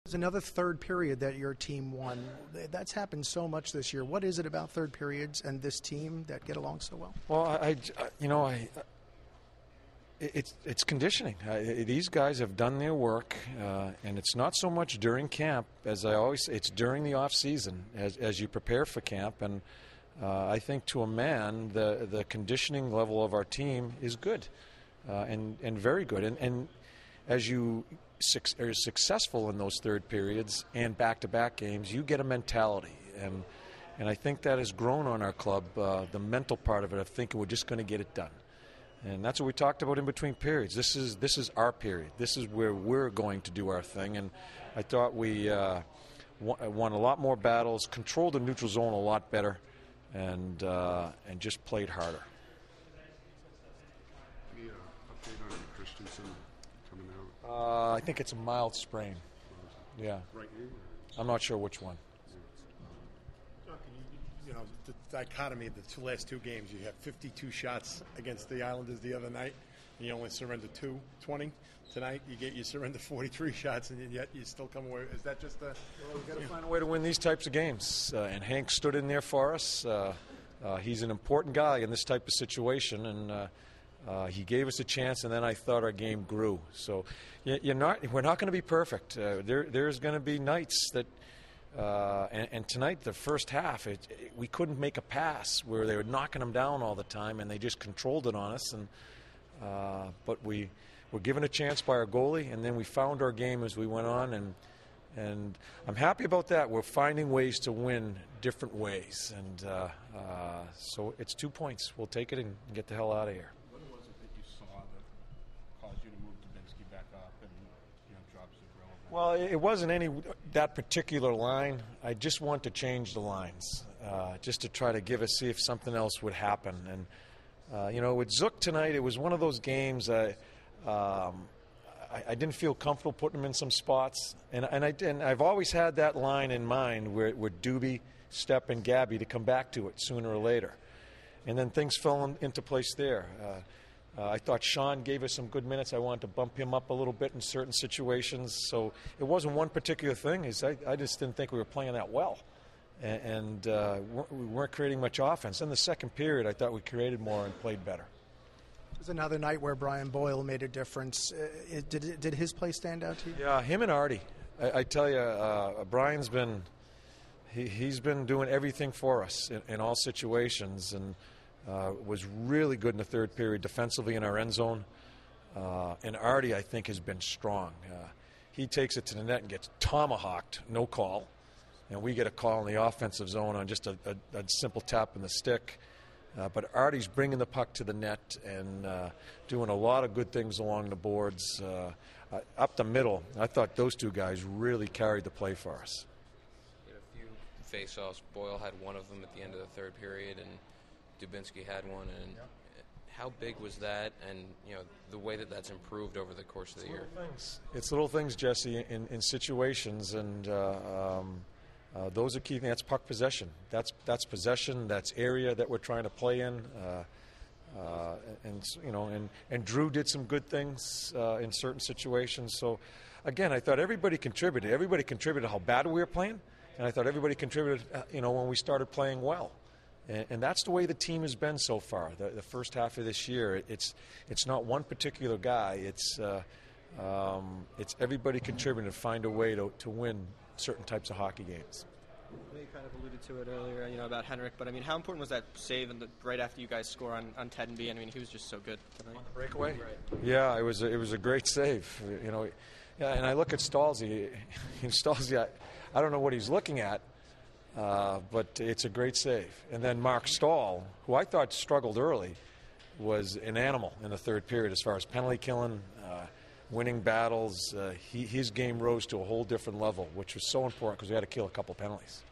There's another third period that your team won. That's happened so much this year. What is it about third periods and this team that get along so well? Well, it's conditioning. These guys have done their work, and it's not so much during camp as I always say. It's during the off season as you prepare for camp. And I think to a man, the conditioning level of our team is good and very good. And as you are successful in those third periods and back-to-back games, you get a mentality. And I think that has grown on our club, the mental part of it, of thinking we're just going to get it done. And that's what we talked about in between periods. This is our period. This is where we're going to do our thing. And I thought we won a lot more battles, controlled the neutral zone a lot better, and just played harder. Any update on Christensen coming out? I think it's a mild sprain. Yeah. Right knee? I'm not sure which one. The dichotomy of the last two games. You had 52 shots against the Islanders the other night, and you only surrendered 20. Tonight, you surrender 43 shots, and yet you still come away. Is that just a... Well, we've got to find a way to win these types of games. And Hank stood in there for us. He's an important guy in this type of situation, and he gave us a chance, and then I thought our game grew. So we're not going to be perfect. There's going to be nights that... And tonight, the first half, we couldn't make a pass where they were knocking them down all the time, and they just controlled it on us. But we were given a chance by our goalie, and then we found our game as we went on. And I'm happy about that. We're finding ways to win different ways. And so it's 2 points. We'll take it and get the hell out of here. What was it that you saw that caused you to move Dubinsky back up and drop Zuccarello? Well, it wasn't that particular line. I just want to change the lines, just to try to see if something else would happen. And with Zook tonight, it was one of those games. I didn't feel comfortable putting him in some spots, and I've always had that line in mind where Doobie, Stepp, and Gabby to come back to it sooner or later, and then things fell into place there. I thought Sean gave us some good minutes. I wanted to bump him up a little bit in certain situations. So it wasn't one particular thing. I just didn't think we were playing that well. And we weren't creating much offense. In the second period, I thought we created more and played better. It was another night where Brian Boyle made a difference. Did his play stand out to you? Yeah, him and Artie. I tell you, Brian's been he's been doing everything for us in all situations, and was really good in the third period defensively in our end zone. And Artie, I think, has been strong. He takes it to the net and gets tomahawked, no call. And we get a call in the offensive zone on just a simple tap in the stick. But Artie's bringing the puck to the net and doing a lot of good things along the boards. Up the middle, I thought those two guys really carried the play for us. He had a few face-offs. Boyle had one of them at the end of the third period, and Dubinsky had one. And how big was that? And the way that's improved over the course of the year. It's little things, Jesse, in situations, and those are key things. That's puck possession. That's possession. That's area that we're trying to play in. And Drew did some good things in certain situations. So, again, I thought everybody contributed. Everybody contributed how bad we were playing, and I thought everybody contributed, when we started playing well. And that's the way the team has been so far. The first half of this year, it's not one particular guy. It's everybody contributing to find a way to win certain types of hockey games. You kind of alluded to it earlier, about Henrik, but how important was that save right after you guys score on Ted and B? He was just so good tonight. On the breakaway? Right. Yeah, it was a great save. Yeah, and I look at Stalzy. Stalzy, I don't know what he's looking at, but it's a great save. And then Mark Stahl, who I thought struggled early, was an animal in the third period as far as penalty killing, winning battles. His game rose to a whole different level, which was so important because we had to kill a couple penalties.